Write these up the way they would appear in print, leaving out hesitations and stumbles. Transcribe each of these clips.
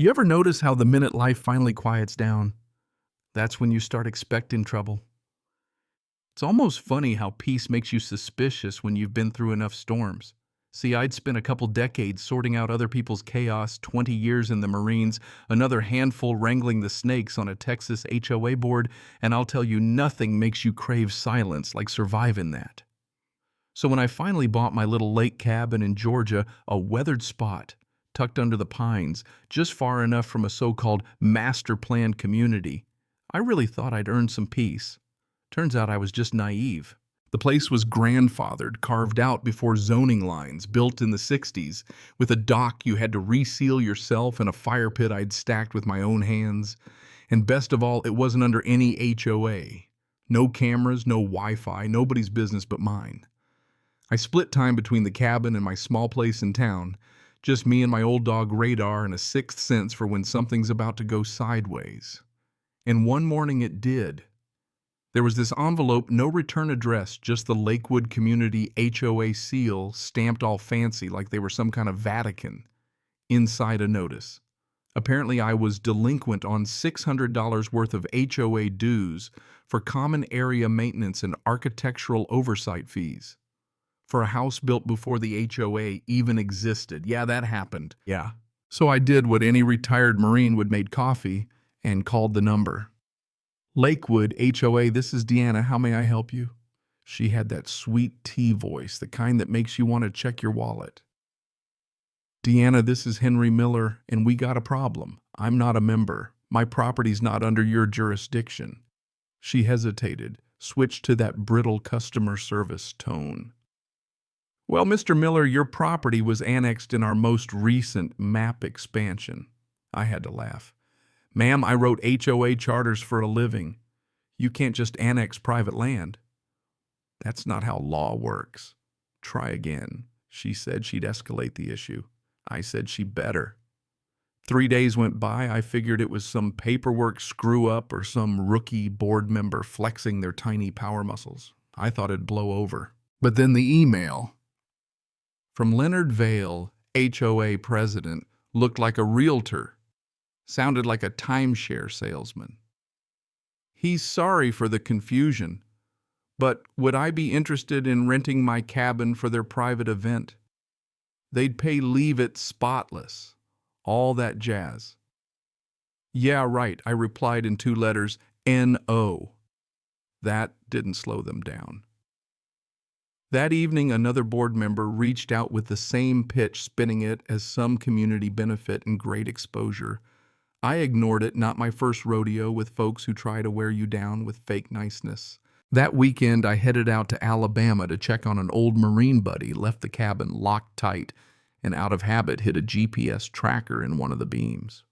You ever notice how the minute life finally quiets down, that's when you start expecting trouble? It's almost funny how peace makes you suspicious when you've been through enough storms. See, I'd spent a couple decades sorting out other people's chaos, 20 years in the Marines, another handful wrangling the snakes on a Texas HOA board, and I'll tell you, nothing makes you crave silence like surviving that. So when I finally bought my little lake cabin in Georgia, a weathered spot, tucked under the pines, just far enough from a so-called master-planned community, I really thought I'd earned some peace. Turns out I was just naive. The place was grandfathered, carved out before zoning lines, built in the 60s, with a dock you had to reseal yourself and a fire pit I'd stacked with my own hands. And best of all, it wasn't under any HOA. No cameras, no Wi-Fi, nobody's business but mine. I split time between the cabin and my small place in town, just me and my old dog Radar and a sixth sense for when something's about to go sideways. And one morning it did. There was this envelope, no return address, just the Lakewood Community HOA seal stamped all fancy like they were some kind of Vatican. Inside a notice. Apparently I was delinquent on $600 worth of HOA dues for common area maintenance and architectural oversight fees. For a house built before the HOA even existed. Yeah, that happened. Yeah. So I did what any retired Marine would: made coffee and called the number. Lakewood HOA, this is Deanna. How may I help you? She had that sweet tea voice, the kind that makes you want to check your wallet. Deanna, this is Henry Miller, and we got a problem. I'm not a member. My property's not under your jurisdiction. She hesitated, switched to that brittle customer service tone. Well, Mr. Miller, your property was annexed in our most recent map expansion. I had to laugh. Ma'am, I wrote HOA charters for a living. You can't just annex private land. That's not how law works. Try again. She said she'd escalate the issue. I said she better. 3 days went by. I figured it was some paperwork screw-up or some rookie board member flexing their tiny power muscles. I thought it'd blow over. But then the email from Leonard Vale, HOA president, looked like a realtor. Sounded like a timeshare salesman. He's sorry for the confusion, but would I be interested in renting my cabin for their private event? They'd pay leave it spotless. All that jazz. Yeah, right, I replied in 2 letters, N-O. That didn't slow them down. That evening, another board member reached out with the same pitch, spinning it as some community benefit and great exposure. I ignored it, not my first rodeo with folks who try to wear you down with fake niceness. That weekend, I headed out to Alabama to check on an old Marine buddy, left the cabin locked tight, and out of habit hid a GPS tracker in one of the beams.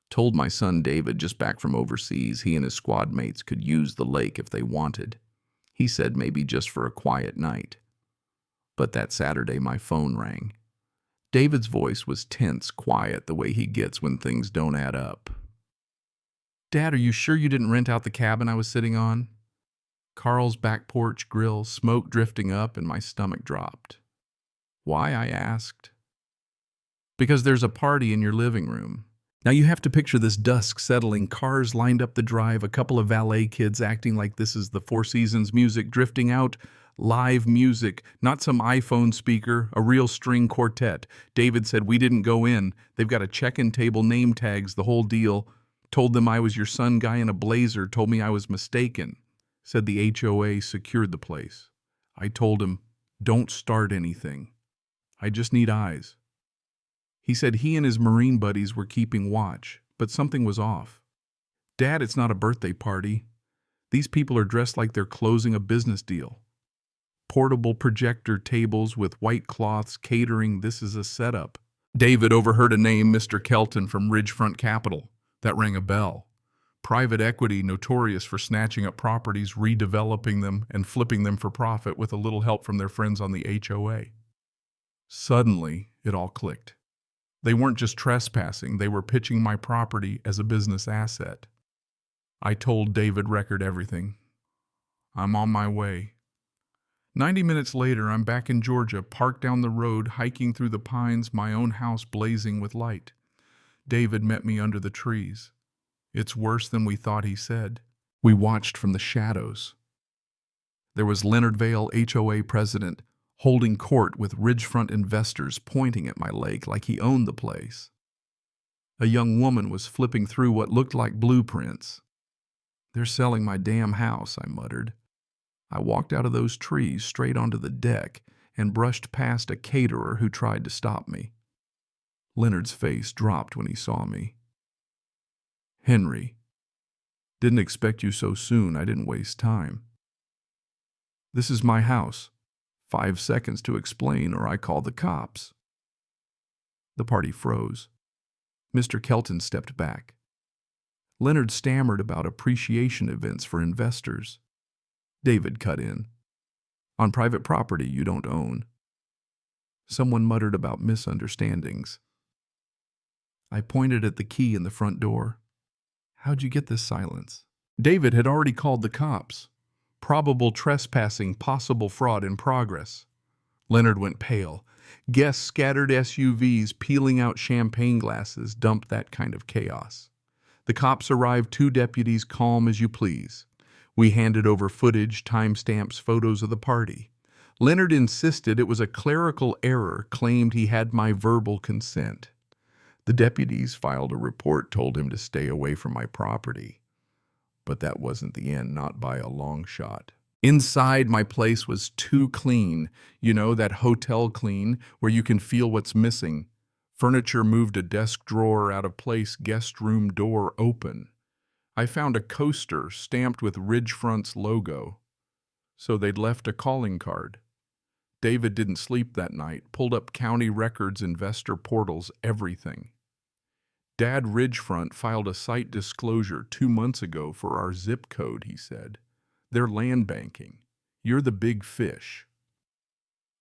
Told my son David, just back from overseas, he and his squad mates could use the lake if they wanted. He said maybe just for a quiet night. But that Saturday, my phone rang. David's voice was tense, quiet, the way he gets when things don't add up. Dad, are you sure you didn't rent out the cabin I was sitting on? Carl's back porch grill, smoke drifting up, and my stomach dropped. Why, I asked. Because there's a party in your living room. Now you have to picture this dusk settling, cars lined up the drive, a couple of valet kids acting like this is the Four Seasons music drifting out. Live music, not some iPhone speaker, a real string quartet. David said we didn't go in. They've got a check-in table, name tags, the whole deal. Told them I was your son guy in a blazer, told me I was mistaken. Said the HOA secured the place. I told him, don't start anything. I just need eyes. He said he and his Marine buddies were keeping watch, but something was off. Dad, it's not a birthday party. These people are dressed like they're closing a business deal. Portable projector tables with white cloths, catering. This is a setup. David overheard a name, Mr. Kelton from Ridgefront Capital. That rang a bell. Private equity notorious for snatching up properties, redeveloping them, and flipping them for profit with a little help from their friends on the HOA. Suddenly, it all clicked. They weren't just trespassing, they were pitching my property as a business asset. I told David Record everything. I'm on my way. 90 minutes later, I'm back in Georgia, parked down the road, hiking through the pines, my own house blazing with light. David met me under the trees. It's worse than we thought, he said. We watched from the shadows. There was Leonard Vale, HOA president, holding court with ridgefront investors pointing at my lake like he owned the place. A young woman was flipping through what looked like blueprints. They're selling my damn house, I muttered. I walked out of those trees straight onto the deck and brushed past a caterer who tried to stop me. Leonard's face dropped when he saw me. Henry, didn't expect you so soon. I didn't waste time. This is my house. 5 seconds to explain or I call the cops. The party froze. Mr. Kelton stepped back. Leonard stammered about appreciation events for investors. David cut in. On private property you don't own. Someone muttered about misunderstandings. I pointed at the key in the front door. How'd you get this silence? David had already called the cops. Probable trespassing, possible fraud in progress. Leonard went pale. Guests scattered SUVs, peeling out champagne glasses, dumped that kind of chaos. The cops arrived, 2 deputies, calm as you please. We handed over footage, timestamps, photos of the party. Leonard insisted it was a clerical error, claimed he had my verbal consent. The deputies filed a report, told him to stay away from my property. But that wasn't the end, not by a long shot. Inside, my place was too clean. You know, that hotel clean, where you can feel what's missing. Furniture moved, a desk drawer out of place, guest room door open. I found a coaster stamped with Ridgefront's logo. So they'd left a calling card. David didn't sleep that night, pulled up county records, investor portals, everything. Dad Ridgefront filed a site disclosure 2 months ago for our zip code, he said. They're land banking. You're the big fish.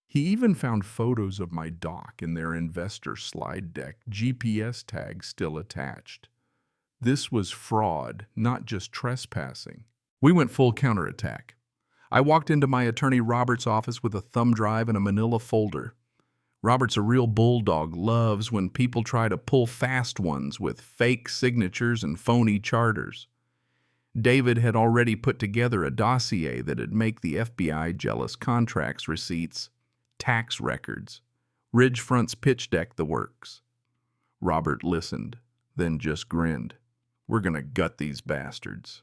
He even found photos of my dock in their investor slide deck, GPS tags still attached. This was fraud, not just trespassing. We went full counterattack. I walked into my attorney Robert's office with a thumb drive and a manila folder. Robert's a real bulldog, loves when people try to pull fast ones with fake signatures and phony charters. David had already put together a dossier that'd make the FBI jealous: contracts, receipts, tax records. Ridgefront's pitch deck, the works. Robert listened, then just grinned. We're gonna gut these bastards.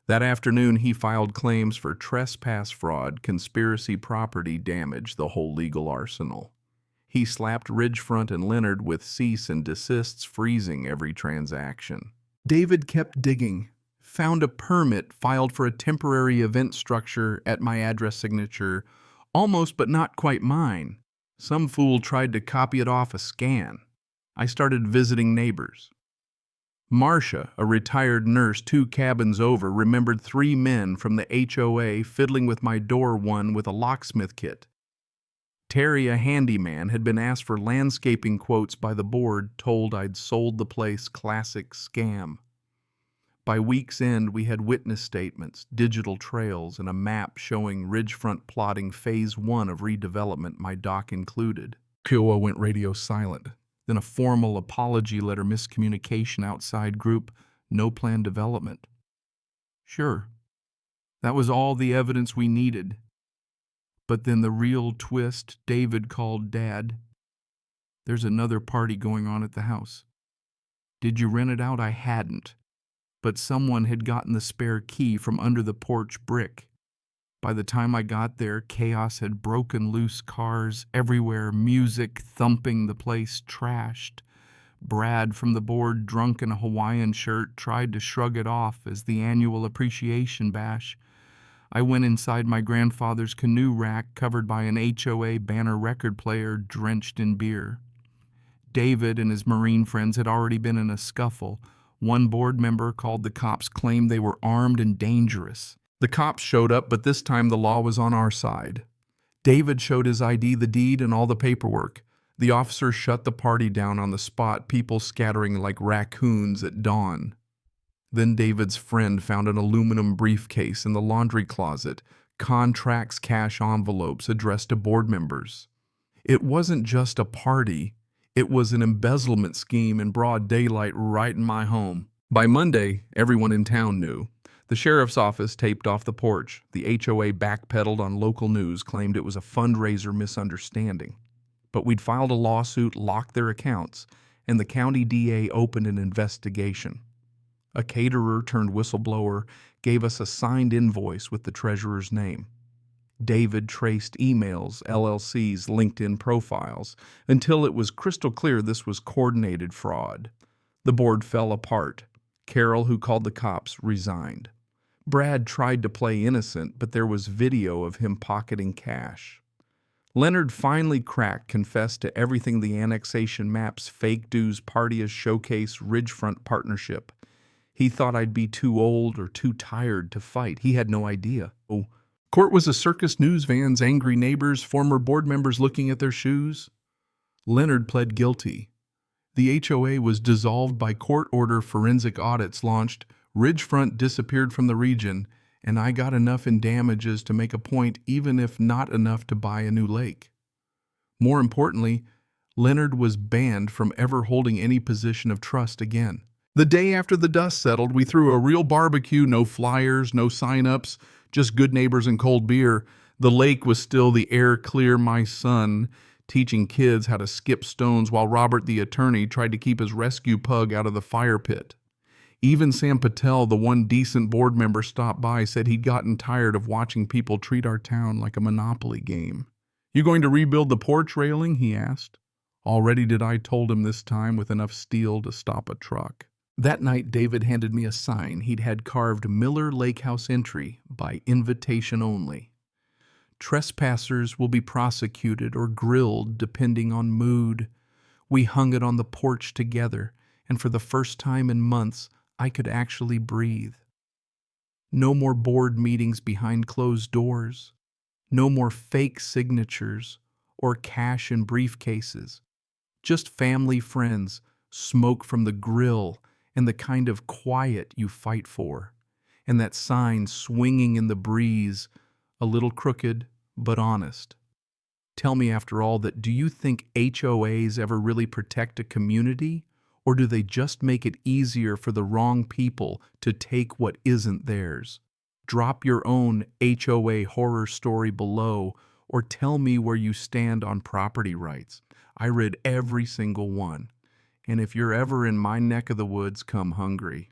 That afternoon, he filed claims for trespass, fraud, conspiracy, property damage, the whole legal arsenal. He slapped Ridgefront and Leonard with cease and desists, freezing every transaction. David kept digging, found a permit, filed for a temporary event structure at my address signature, almost but not quite mine. Some fool tried to copy it off a scan. I started visiting neighbors. Marcia, a retired nurse 2 cabins over, remembered 3 men from the HOA fiddling with my door, one with a locksmith kit. Terry, a handyman, had been asked for landscaping quotes by the board, told I'd sold the place, classic scam. By week's end, we had witness statements, digital trails, and a map showing Ridgefront plotting phase 1 of redevelopment, my dock included. HOA went radio silent. Then a formal apology letter, miscommunication, outside group, no plan development. Sure, that was all the evidence we needed. But then the real twist, David called Dad. There's another party going on at the house. Did you rent it out? I hadn't. But someone had gotten the spare key from under the porch brick. By the time I got there, chaos had broken loose, cars everywhere, music thumping, the place trashed. Brad from the board, drunk in a Hawaiian shirt, tried to shrug it off as the annual appreciation bash. I went inside my grandfather's canoe rack covered by an HOA banner record player drenched in beer. David and his Marine friends had already been in a scuffle. One board member called the cops, claimed they were armed and dangerous. The cops showed up, but this time the law was on our side. David showed his ID, the deed, and all the paperwork. The officer shut the party down on the spot, people scattering like raccoons at dawn. Then David's friend found an aluminum briefcase in the laundry closet, contracts, cash envelopes addressed to board members. It wasn't just a party, It was an embezzlement scheme in broad daylight right in my home. By Monday, everyone in town knew. The sheriff's office taped off the porch. The HOA backpedaled on local news, claimed it was a fundraiser misunderstanding. But we'd filed a lawsuit, locked their accounts, and the county DA opened an investigation. A caterer turned whistleblower gave us a signed invoice with the treasurer's name. David traced emails, LLCs, LinkedIn profiles, until it was crystal clear this was coordinated fraud. The board fell apart. Carol, who called the cops, resigned. Brad tried to play innocent, but there was video of him pocketing cash. Leonard finally cracked, confessed to everything the annexation maps, fake dues, parties, showcase, Ridgefront partnership. He thought I'd be too old or too tired to fight. He had no idea. Court was a circus news van's angry neighbors, former board members looking at their shoes. Leonard pled guilty. The HOA was dissolved by court order, forensic audits launched, Ridgefront disappeared from the region, and I got enough in damages to make a point, even if not enough to buy a new lake. More importantly, Leonard was banned from ever holding any position of trust again. The day after the dust settled, we threw a real barbecue, no flyers, no sign-ups, just good neighbors and cold beer. The lake was still the air clear, my son, teaching kids how to skip stones while Robert the attorney tried to keep his rescue pug out of the fire pit. Even Sam Patel, the one decent board member, stopped by, said he'd gotten tired of watching people treat our town like a Monopoly game. "You going to rebuild the porch railing?" he asked. Already did I told him this time with enough steel to stop a truck. That night, David handed me a sign he'd had carved Miller Lake House entry by invitation only. Trespassers will be prosecuted or grilled depending on mood. We hung it on the porch together, and for the first time in months, I could actually breathe. No more board meetings behind closed doors. No more fake signatures or cash in briefcases. Just family friends, smoke from the grill, and the kind of quiet you fight for. And that sign swinging in the breeze, a little crooked, but honest. Tell me, after all, that do you think HOAs ever really protect a community? Or do they just make it easier for the wrong people to take what isn't theirs? Drop your own HOA horror story below, or tell me where you stand on property rights. I read every single one. And if you're ever in my neck of the woods, come hungry.